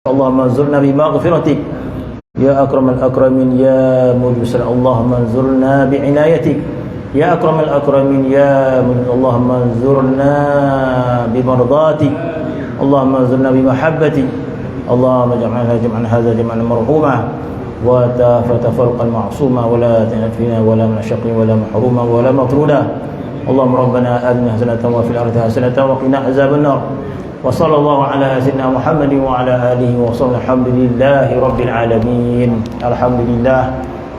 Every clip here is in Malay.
Allahumma anzurna bimaghfiratik ya akramal akramin ya mujibal. Allahumma anzurna bi'inayatik ya akramal akramin ya mujibal. Allahumma anzurna bimardatik. Allahumma anzurna bimahabbatik. Allahumma jam'an hadza jam'an marhuma wa tafarqan ma'suma wa la tanfina wa la mashaqin wa la mahruma wa la matruda. Allahumma rabbana atina hasanatan wa fil akhirati hasanatan wa qina azaban nar. وصلى الله على سيدنا محمد وعلى آله وصحبه. الحمد لله رب العالمين. الحمد لله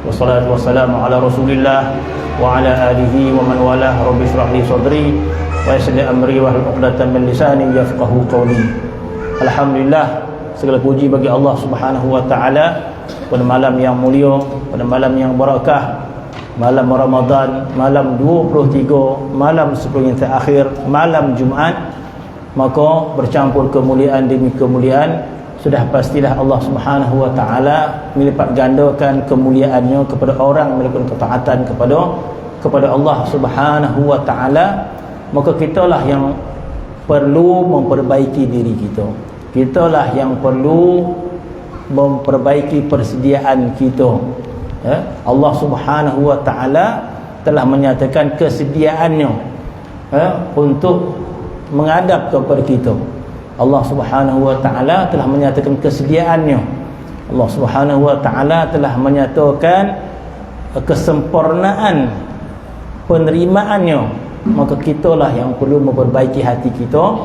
والصلاة والسلام على رسول الله وعلى آله ومن والاه. رب اشرح لي صدري ويسر لي أمري واحلل عقدة من لساني يفقهوا قولي. Alhamdulillah, segala puji bagi Allah Subhanahu wa taala pada malam yang mulia, pada malam yang barakah, malam Ramadan, malam 23, malam 10 yang terakhir, malam Jumaat. Maka bercampur kemuliaan demi kemuliaan. Sudah pastilah Allah Subhanahu wa taala melipat gandakan kemuliaannya kepada orang melakukan ketaatan kepada Allah Subhanahu wa taala. Maka kitalah yang perlu memperbaiki diri kita. Kitalah yang perlu memperbaiki persediaan kita. Allah Subhanahu wa taala telah menyatakan kesediaannya untuk menghadap kepada kita. Allah Subhanahu wa taala telah menyatakan kesediaannya. Allah Subhanahu wa taala telah menyatakan kesempurnaan penerimaannya. Maka kitalah yang perlu memperbaiki hati kita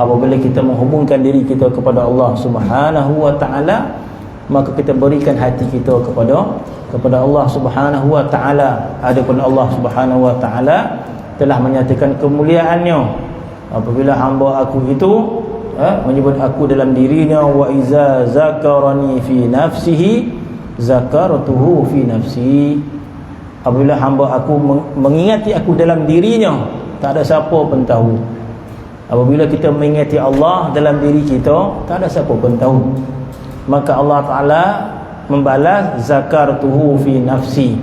apabila kita menghubungkan diri kita kepada Allah Subhanahu wa taala. Maka kita berikan hati kita kepada Allah Subhanahu wa taala. Adapun Allah Subhanahu wa taala telah menyatakan kemuliaannya apabila hamba aku itu menyebut aku dalam dirinya. Wa iza zakarani fi nafsihi zakartuhu fi nafsi. Apabila hamba aku mengingati aku dalam dirinya, tak ada siapa pun tahu. Apabila kita mengingati Allah dalam diri kita, tak ada siapa pun tahu. Maka Allah Ta'ala membalas zakartuhu fi nafsi.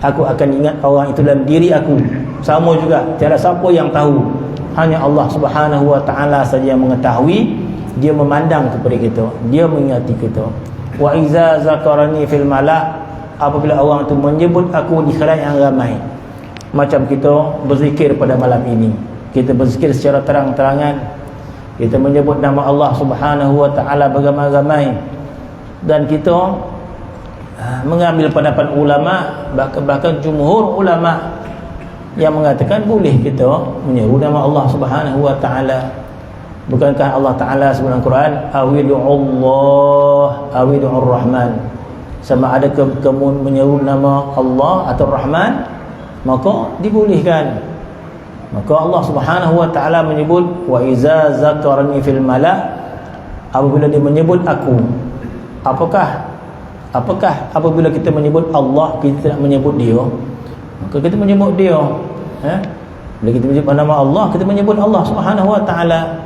Aku akan ingat orang itu dalam diri aku. Sama juga, tiada siapa yang tahu. Hanya Allah Subhanahu wa taala saja yang mengetahui. Dia memandang kepada kita, dia mengingati kita. Wa iza zakarani fil mala. Apabila orang itu menyebut aku di khalayak yang ramai, macam kita berzikir pada malam ini, kita berzikir secara terang-terangan, kita menyebut nama Allah Subhanahu wa taala beramai-ramai, dan kita mengambil pendapat ulama, bahkan jumhur ulama yang mengatakan boleh kita menyeru nama Allah Subhanahu wa taala. Bukankah Allah Taala sebut dalam Quran, awidu'ullah awidu'ur rahman. Sama ada kamu menyeru nama Allah atau Rahman, maka dibolehkan. Maka Allah Subhanahu wa taala menyebut wa iza zakarani fil mala. Apabila dia menyebut aku, apakah apabila kita menyebut Allah kita tidak menyebut dia? Maka kita menyebut dia. Bila kita menyebut nama Allah, kita menyebut Allah Subhanahu wa taala.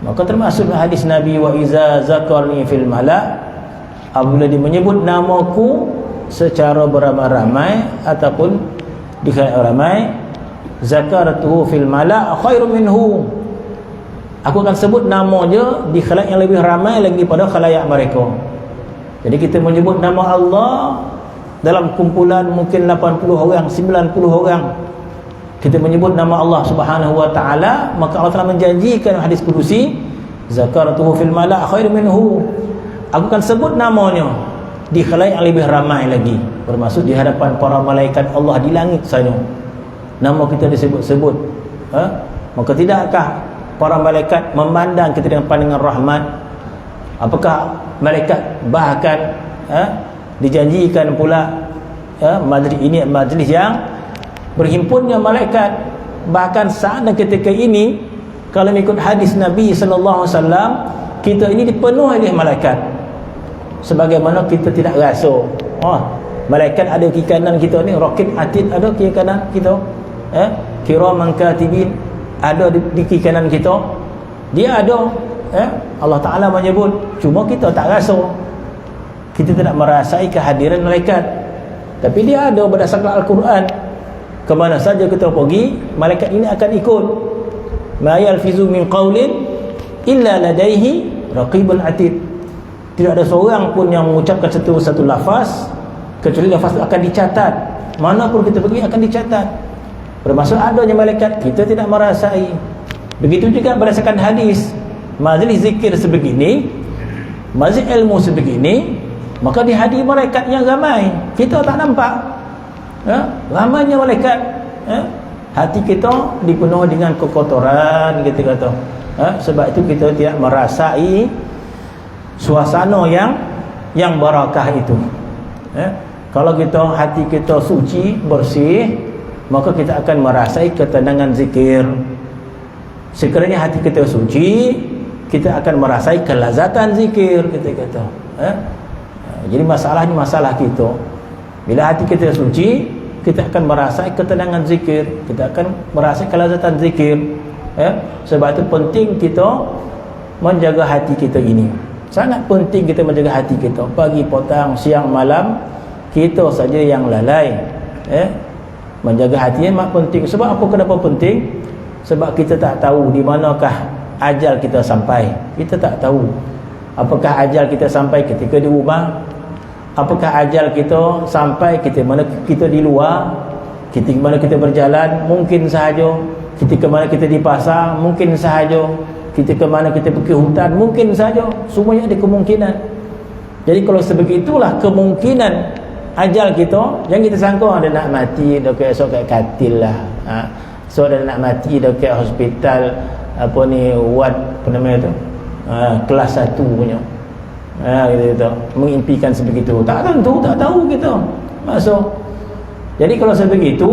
Maka termasuk hadis Nabi wa iza zakarni fil mala. Apabila dia menyebut namaku secara beramai-ramai ataupun di khalayak ramai, zakaratuhu fil mala khairum minhu. Aku akan sebut nama dia di khalayak yang lebih ramai lagi pada khalayak mereka. Jadi kita menyebut nama Allah dalam kumpulan mungkin 80 orang, 90 orang, kita menyebut nama Allah Subhanahu wa taala, maka Allah telah menjanjikan hadis qudusi, zakaratuhu fil mala khairum minhu. Aku akan sebut namanya di khalayak yang lebih ramai lagi, bermaksud di hadapan para malaikat Allah di langit saja nama kita disebut-sebut. Maka tidakkah para malaikat memandang kita dengan pandangan rahmat? Apakah malaikat bahkan dijanjikan pula majlis ini majlis yang berhimpunnya malaikat. Bahkan saat dan ketika ini, kalau mengikut hadis Nabi sallallahu alaihi wasallam, kita ini dipenuhi oleh malaikat. Sebagaimana kita tidak rasa, malaikat ada kiri kanan kita ni, raqib atid ada kiri kanan kita, kiraman katibin ada di kiri kanan kita. Dia ada, Allah Taala menyebut, cuma kita tak rasa. Kita tidak merasai kehadiran malaikat. Tapi dia ada berdasarkan Al-Quran. Kemana saja kita pergi, malaikat ini akan ikut. Ma yalfizu min qawlin illa ladaihi raqibun atid. Tidak ada seorang pun yang mengucapkan satu lafaz kecuali lafaz itu akan dicatat. Mana pun kita pergi akan dicatat. Bermaksud adanya malaikat, kita tidak merasai. Begitu juga berdasarkan hadis, majlis zikir sebegini, majlis ilmu sebegini, maka dihadiri malaikat yang ramai. Kita tak nampak, ramainya malaikat. Hati kita dipenuhi dengan kekotoran, kita kata. Sebab itu kita tidak merasai suasana yang barakah itu. Kalau hati kita suci, bersih, maka kita akan merasai ketenangan zikir. Sekiranya hati kita suci, kita akan merasai kelazatan zikir, kita kata. Jadi masalah ni masalah kita. Bila hati kita suci, kita akan merasai ketenangan zikir, kita akan merasai kelazatan zikir. Sebab itu penting kita menjaga hati kita ini. Sangat penting kita menjaga hati kita. Pagi, petang, siang, malam, kita saja yang lalai. Menjaga hati ini mak penting. Sebab apa, kenapa penting? Sebab kita tak tahu di manakah ajal kita sampai. Kita tak tahu. Apakah ajal kita sampai ketika di rumah? Apakah ajal kita sampai ketika mana kita di luar? Ketika mana kita berjalan? Mungkin sahaja. Ketika mana kita di pasar? Mungkin sahaja. Ketika mana kita pergi hutan? Mungkin sahaja. Semuanya ada kemungkinan. Jadi kalau sebegitulah kemungkinan ajal kita, jangan kita sangka ada nak mati dekat esok kat katil lah. So dah nak mati dekat hospital apa ni, ward apa nama tu, kelas 1 punya. Kita mengimpikan sebegitu. Tak tentu, tak tahu kita. Masuk. Jadi kalau sebegitu,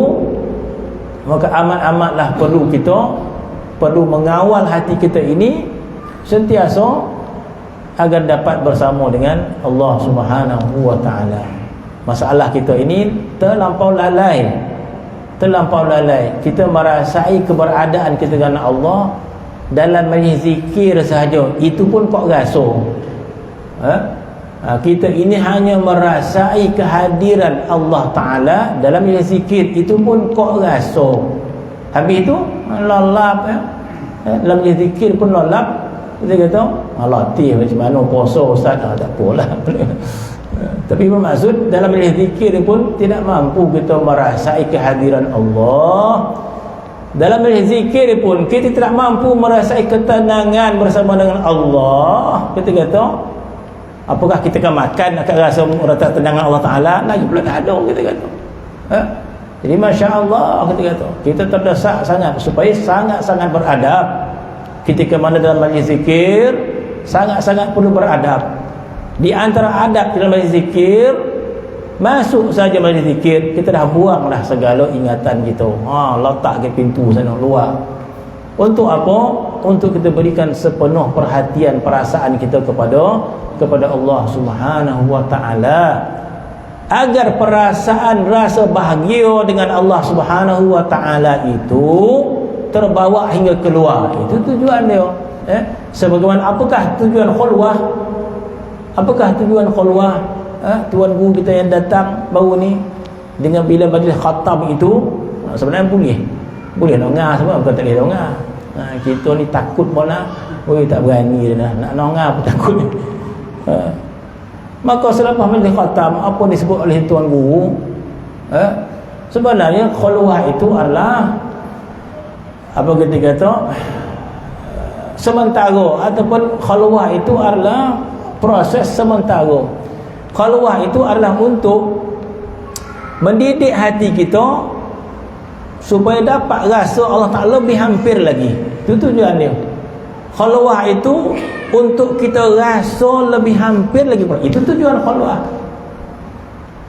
maka amat-amatlah perlu mengawal hati kita ini sentiasa agar dapat bersama dengan Allah Subhanahu wa taala. Masalah kita ini terlampau lalai. Kita merasai keberadaan kita dengan Allah dalam majlis zikir sahaja, itu pun kok rasa. Kita ini hanya merasai kehadiran Allah Ta'ala dalam majlis zikir, itu pun kok rasa. Habis itu lalap, dalam majlis zikir pun lalap. Kita kata latih macam mana puasa ustaz, tak apalah. Tapi bermaksud dalam majlis zikir pun tidak mampu kita merasai kehadiran Allah. Dalam majlis zikir pun kita tidak mampu merasai ketenangan bersama dengan Allah. Kita kata, apakah kita akan makan akan rasa merasa ketenangan Allah Ta'ala? Lagi pula tak ada, kita kata. Jadi Masya Allah, kita kata, kita terdesak sangat supaya sangat-sangat beradab. Ketika mana dalam majlis zikir, sangat-sangat perlu beradab. Di antara adab dalam majlis zikir, masuk saja majlis zikir, kita dah buanglah segala ingatan kita. Letak ke pintu sana luar. Untuk apa? Untuk kita berikan sepenuh perhatian, perasaan kita kepada Allah Subhanahu wa taala, agar perasaan rasa bahagia dengan Allah Subhanahu wa taala itu terbawa hingga keluar. Itu tujuan dia. Sebagaimana apakah tujuan khulwah? Apakah tujuan khulwah? Tuan guru kita yang datang baru ni, dengan bila majlis khatam itu, sebenarnya boleh nongah, sebab bukan tak boleh nongah. Kita ni takut pula, tak berani dah nak nongah pun takut. Maka selepas majlis khatam, apa disebut oleh tuan guru, sebenarnya khulwah itu adalah apa kita kata, sementara, ataupun khulwah itu adalah proses sementara. Khulwah itu adalah untuk mendidik hati kita supaya dapat rasa Allah Ta'ala lebih hampir lagi. Itu tujuan dia. Khulwah itu untuk kita rasa lebih hampir lagi. Itu tujuan khulwah.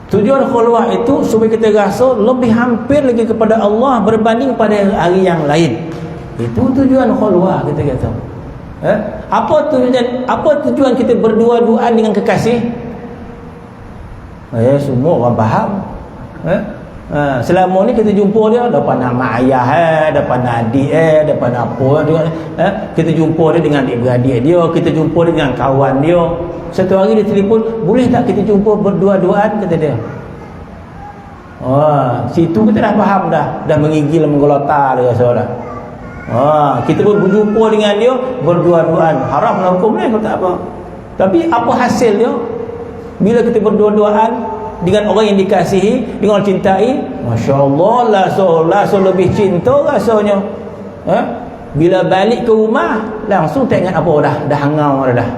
Tujuan khulwah itu supaya kita rasa lebih hampir lagi kepada Allah berbanding pada hari yang lain. Itu tujuan khulwah, kita kata. Apa tujuan kita berdua-duaan dengan kekasih? Semua orang faham. Selama ni kita jumpa dia depan nama ayah, depan adik, depan apa dia, kita jumpa dia dengan adik-beradik dia, kita jumpa dia dengan kawan dia. Satu hari dia telefon, boleh tak kita jumpa berdua-duaan, kata dia. Situ kita dah faham dah menggigil, menggelota dia rasa dah. Kita pun berjumpa dengan dia berdua-duaan. Haram lah hukum ni, kata apa? Tapi apa hasil dia bila kita berdua-duaan dengan orang yang dikasihi, dengan orang cintai? Masya-Allah, langsung lebih cinta rasanya. Bila balik ke rumah langsung tak ingat apa dah hangau dah.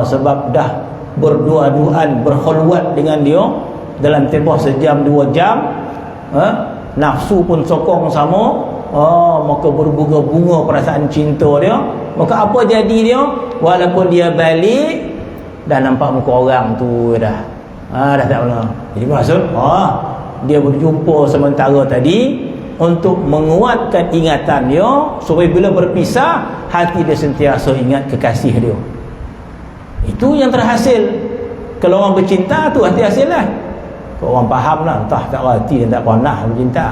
Sebab dah berdua-duaan, berkhulwat dengan dia dalam tempoh sejam 2 jam. Nafsu pun sokong sama. Maka berbunga-bunga perasaan cinta dia. Maka apa jadi dia? Walaupun dia balik dah nampak muka orang tu dah tak pernah. Jadi maksud dia berjumpa sementara tadi untuk menguatkan ingatan dia, supaya bila berpisah hati dia sentiasa ingat kekasih dia. Itu yang terhasil. Kalau orang bercinta tu hati hasil lah. Kalau orang faham lah, entah tak reti dan tak pernah bercinta.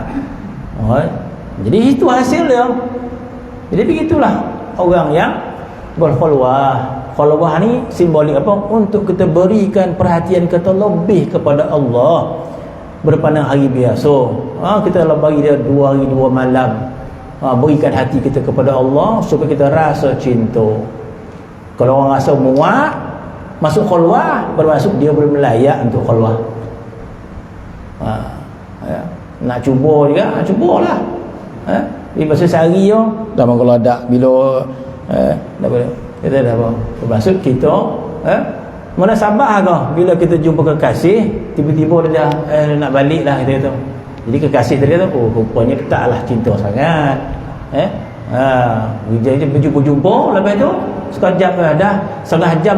Jadi itu hasil dia. Jadi begitulah orang yang berkhulwah. Khulwah ni simbolik apa? Untuk kita berikan perhatian kita lebih kepada Allah berpandang hari biasa. Kita bagi dia 2 hari 2 malam. Berikan hati kita kepada Allah supaya kita rasa cinta. Kalau orang rasa muak masuk khulwah, bermaksud dia belum layak untuk khulwah. Nak cuba juga, cubalah. Di masa sehari tu dah kalau ada bila dah boleh kita dah apa bermaksud kita mana sabar ke bila kita jumpa kekasih tiba-tiba dia nak balik lah kita kata. Jadi kekasih tadi tu rupanya taklah cinta sangat. Dia berjumpa lepas tu sekejap dah setengah jam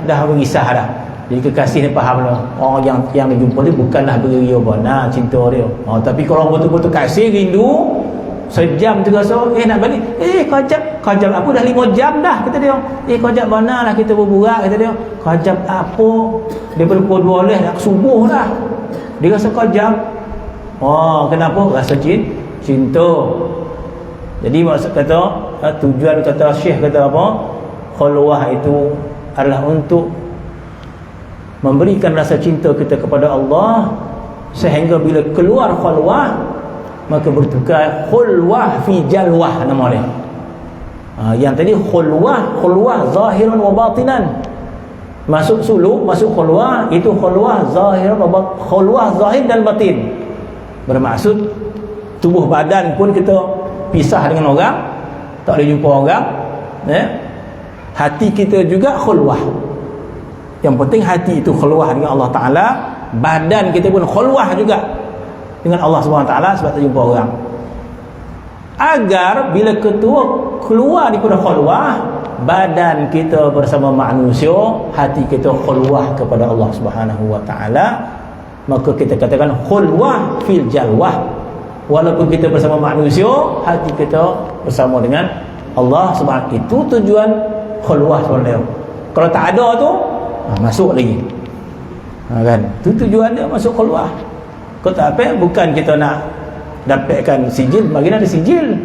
dah berisah dah. Jadi kekasih ni faham lah orang yang dia jumpa ni bukanlah beria benar cinta dia. Tapi kalau betul-betul kasih rindu sejam tu rasa nak balik kejap aku dah 5 jam dah kata dia. Kejap mana lah kita berburak kata dia. Kejap apa daripada pukul 12 dah subuh dah dia rasa kejap. Kenapa? Rasa cinta. Jadi maksud kata tujuan kata Syekh kata apa, khulwah itu adalah untuk memberikan rasa cinta kita kepada Allah, sehingga bila keluar khulwah maka bertukar khulwah fi jalwah nama dia. Yang tadi khulwah zahiran wa batinan. Masuk suluk, masuk khulwah itu khulwah zahiran wa batin, khulwah zahir dan batin. Bermaksud tubuh badan pun kita pisah dengan orang, tak boleh jumpa orang. Hati kita juga khulwah. Yang penting hati itu khulwah dengan Allah Ta'ala, badan kita pun khulwah juga dengan Allah Subhanahu Wa Ta'ala sebab tak jumpa orang. Agar bila keluar daripada khulwah, badan kita bersama manusia, hati kita khulwah kepada Allah Subhanahu Wa Ta'ala, maka kita katakan khulwah fil jalwah. Walaupun kita bersama manusia, hati kita bersama dengan Allah Subhanahu. Itu tujuan khulwah sebenarnya. Kalau tak ada tu masuk lagi. Kan? Itu tujuan dia masuk khulwah. Kau tak apa, bukan kita nak dapatkan sijil, bagi ada sijil.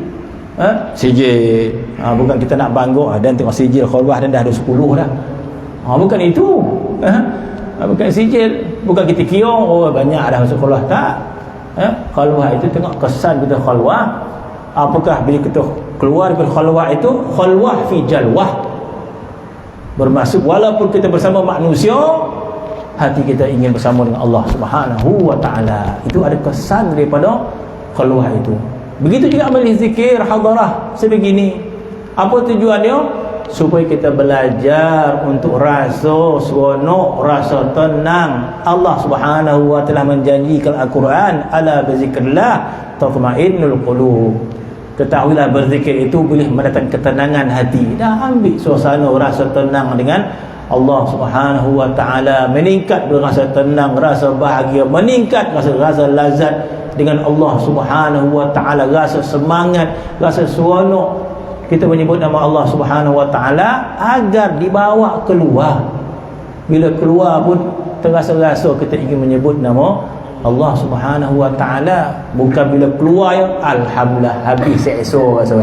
Sijil. Bukan kita nak bangga dan tengok sijil khulwah dan dah ada 10 dah. Bukan itu. Bukan sijil, bukan kita kira banyak dah masuk khulwah, tak. Khulwah itu tengok kesan kita khulwah. Apakah bila kita keluar dari khulwah itu khulwah fi jalwah. Bermaksud walaupun kita bersama manusia, hati kita ingin bersama dengan Allah Subhanahu Wa Ta'ala. Itu ada kesan daripada khulwah itu. Begitu juga amal zikir hadarah sebegini. Apa tujuannya? Supaya kita belajar untuk rasa seronok, rasa tenang. Allah Subhanahu Wa Ta'ala menjanjikan Al-Quran, ala bizikrillah tatma'innul qulub. Ketahuilah berzikir itu boleh mendatangkan ketenangan hati. Dah ambil suasana rasa tenang dengan Allah Subhanahu Wa Ta'ala, meningkat rasa tenang, rasa bahagia, meningkat rasa lazat dengan Allah Subhanahu Wa Ta'ala, rasa semangat, rasa seronok. Kita menyebut nama Allah Subhanahu Wa Ta'ala agar dibawa keluar. Bila keluar pun terasa-rasa kita ingin menyebut nama Allah Subhanahu Wa Ta'ala. Bukan bila keluar ya alhamdulillah habis esok rasa.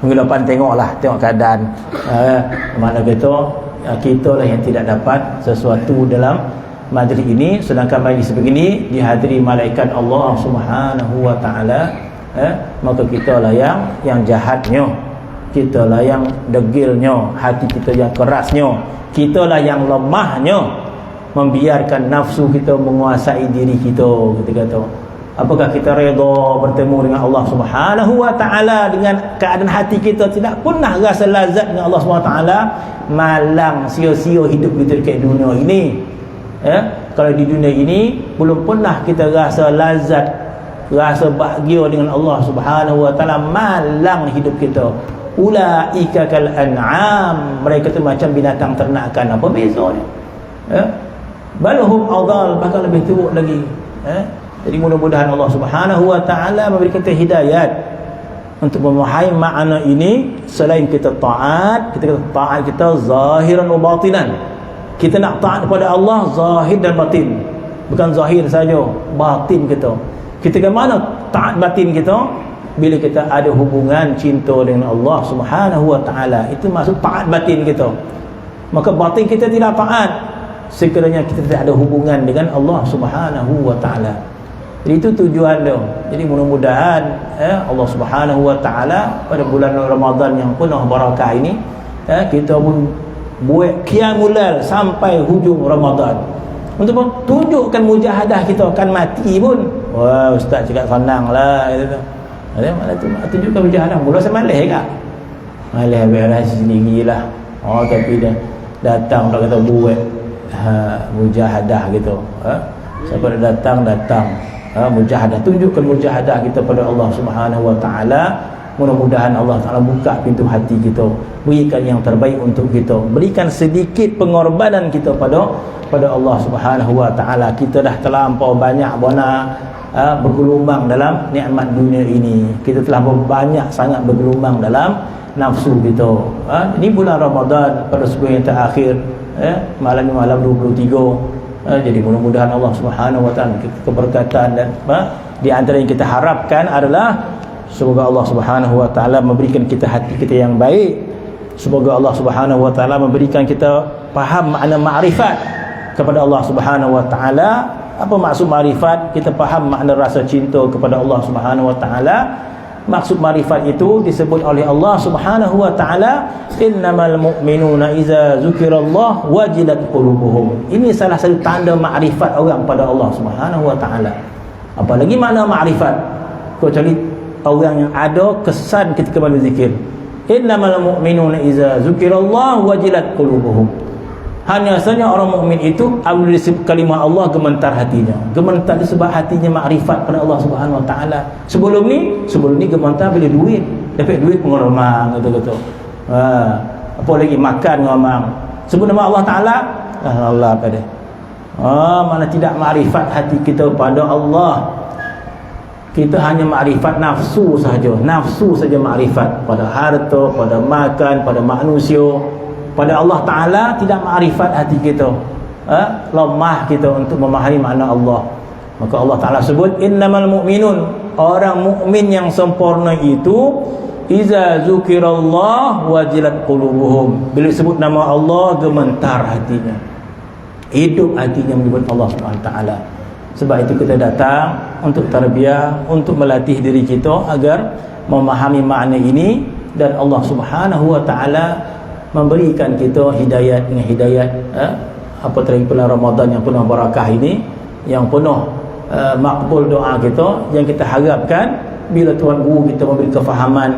Minggu depan tengoklah, tengok keadaan. Mana kita lah yang tidak dapat sesuatu dalam majlis ini, sedangkan majlis begini dihadiri malaikat Allah Subhanahu Wa Ta'ala. Maka kita lah yang jahatnya. Kitalah yang degilnya, hati kita yang kerasnya, kitalah yang lemahnya, membiarkan nafsu kita menguasai diri kita. Kita kata, apakah kita redha bertemu dengan Allah Subhanahu wa taala dengan keadaan hati kita tidak pernah rasa lazat dengan Allah Subhanahu wa taala? Malang sia-sia hidup kita dekat dunia ini. Kalau di dunia ini belum pernah kita rasa lazat, rasa bahagia dengan Allah Subhanahu wa taala, malang hidup kita. Ulaika kal an'am, mereka tu macam binatang ternakan. Apa bezanya? Balhum adall, bahkan lebih teruk lagi. Jadi mudah-mudahan Allah Subhanahu wa taala memberikan kita hidayat untuk memahami makna ini. Selain kita taat, kita taat kita zahiran wa batinan. Kita nak taat kepada Allah zahir dan batin. Bukan zahir saja, batin kita. Kita ke mana taat batin kita? Bila kita ada hubungan cinta dengan Allah Subhanahu wa taala. Itu maksud taat batin kita. Maka batin kita tidak taat sekiranya kita tidak ada hubungan dengan Allah Subhanahu wa taala. Jadi itu tujuan dia. Jadi mudah-mudahan Allah Subhanahu wa taala pada bulan Ramadan yang penuh barakah ini, kita pun buat qiyamul lail sampai hujung Ramadan untuk tunjukkan mujahadah kita akan mati pun. Wah, ustaz cakap senanglah gitu. Ada mana tu tunjukkan mujahadah. Mula saya malih ke? Malih beres sendirilah. Tapi dah datang dah kata buat mujahadah gitu. Siapa dah datang mujahadah, tunjukkan mujahadah kita pada Allah Subhanahu wa taala. Mudah-mudahan Allah Ta'ala buka pintu hati kita, berikan yang terbaik untuk kita, berikan sedikit pengorbanan kita pada Allah Subhanahu wa taala. Kita dah terlampau banyak bergelombang dalam nikmat dunia ini. Kita telah banyak sangat bergelombang dalam nafsu kita. Ini bulan Ramadan pada 10 yang terakhir, malam 23. Jadi mudah-mudahan Allah Subhanahu wa taala keberkatan, dan di antara yang kita harapkan adalah semoga Allah Subhanahu wa taala memberikan kita hati kita yang baik. Semoga Allah Subhanahu wa taala memberikan kita faham makna makrifat kepada Allah Subhanahu wa taala. Apa maksud makrifat? Kita faham makna rasa cinta kepada Allah Subhanahu wa taala. Maksud makrifat itu disebut oleh Allah Subhanahu wa taala, innamal mu'minuna idza dzukirallah wajilat qulubuhum. Ini salah satu tanda makrifat orang pada Allah Subhanahu wa taala. Apalagi makna makrifat kecuali orang yang ada kesan ketika berzikir. Innamal mu'minuna idza dzukirallah wajilat qulubuhum. Hanya saja orang mukmin itu apabila disebut kalimah Allah gemetar hatinya. Gemetar disebab hatinya makrifat pada Allah Subhanahu wa taala. Sebelum ni gemetar bila duit. Dapat duit pengormang kata-kata. Apa lagi makan ngomong. Sebut nama Allah taala, Allah pada. Mana tidak makrifat hati kita pada Allah. Kita hanya makrifat nafsu sahaja. Nafsu saja makrifat pada harta, pada makan, pada manusia. Pada Allah Ta'ala tidak makrifat hati kita. Lemah kita untuk memahami makna Allah. Maka Allah Ta'ala sebut innamal mu'minun, orang mukmin yang sempurna itu iza zukirallah wajilat qulubuhum. Bila sebut nama Allah gemetar hatinya, hidup hatinya menyebut Allah Subhanahu wa taala. Sebab itu kita datang untuk tarbiyah, untuk melatih diri kita agar memahami makna ini, dan Allah Subhanahu wa taala memberikan kita hidayat dengan hidayat apatah bulan Ramadan yang penuh barakah ini, yang penuh makbul doa kita, yang kita harapkan bila Tuan Guru kita memberi kefahaman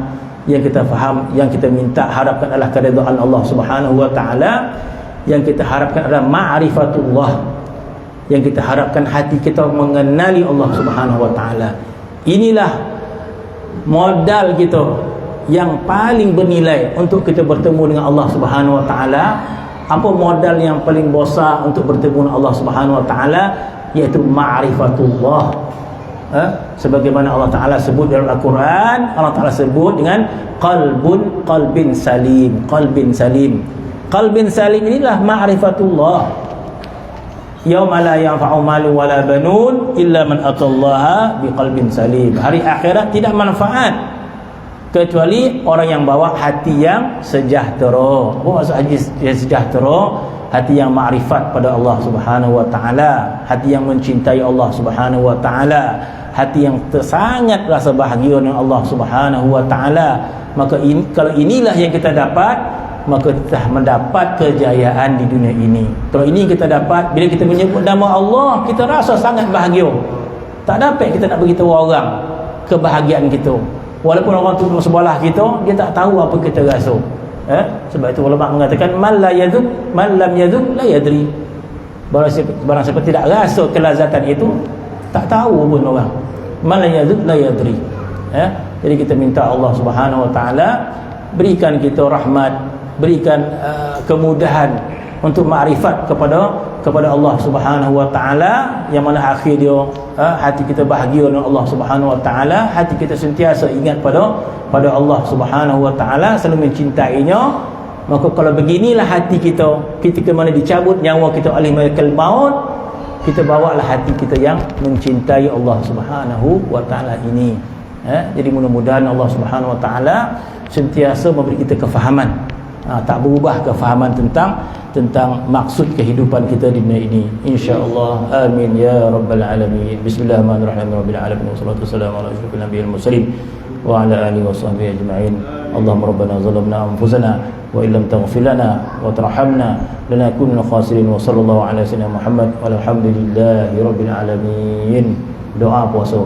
yang kita faham, yang kita minta harapkan adalah keridhaan Allah Subhanahu wa taala, yang kita harapkan adalah ma'rifatullah, yang kita harapkan hati kita mengenali Allah Subhanahu wa taala. Inilah modal kita yang paling bernilai untuk kita bertemu dengan Allah Subhanahu wa taala. Apa modal yang paling besar untuk bertemu dengan Allah Subhanahu wa taala? Iaitu ma'rifatullah. Sebagaimana Allah Taala sebut dalam Al-Quran, Allah Taala sebut dengan qalbin salim. Qalbin salim inilah ma'rifatullah. Yauma la yanfa'u malun wala banun illa man atallaha biqalbin salim. Hari akhirat tidak manfaat kecuali orang yang bawa hati yang sejahtera. Apa maksud hati yang sejahtera? hati yang makrifat pada Allah Subhanahu wa taala, hati yang mencintai Allah Subhanahu wa taala, hati yang sangat rasa bahagia dengan Allah Subhanahu wa taala. Maka kalau inilah yang kita dapat, maka kita mendapat kejayaan di dunia ini. Kalau ini kita dapat, bila kita menyebut nama Allah, kita rasa sangat bahagia. Tak dapat kita nak beritahu orang kebahagiaan kita. Walaupun orang tu sebelah kita, dia tak tahu apa kita rasa. Sebab itu ulama mengatakan man lam yadhuk la yadri. Barang siapa tidak rasa kelazatan itu, tak tahu pun orang. Man lam yadhuk la yadri. Jadi kita minta Allah Subhanahu wa taala berikan kita rahmat, berikan kemudahan untuk makrifat kepada Allah Subhanahu wa taala, yang mana akhir dia hati kita bahagia dengan Allah Subhanahu wa taala, hati kita sentiasa ingat pada Allah Subhanahu wa taala, selalu mencintainya. Maka kalau beginilah hati kita ketika mana dicabut nyawa kita oleh malaikat maut, kita bawalah hati kita yang mencintai Allah Subhanahu wa taala ini. Jadi mudah-mudahan Allah Subhanahu wa taala sentiasa memberi kita kefahaman, tak berubah kefahaman tentang maksud kehidupan kita di dunia ini, insya-Allah. Amin ya rabbal alamin. Bismillahirrahmanirrahim. Rabbil alamin wassalatu wassalamu ala asyrofil nabiyil mursalin wa ala alihi washabbihi ajma'in. Allahumma rabbana zalamna anfusana wa illam taghfir lana wa tarhamna lanakunanna khasirin. Wa sallallahu ala sayyidina Muhammad walhamdulillahi rabbil alamin. Doa puasa.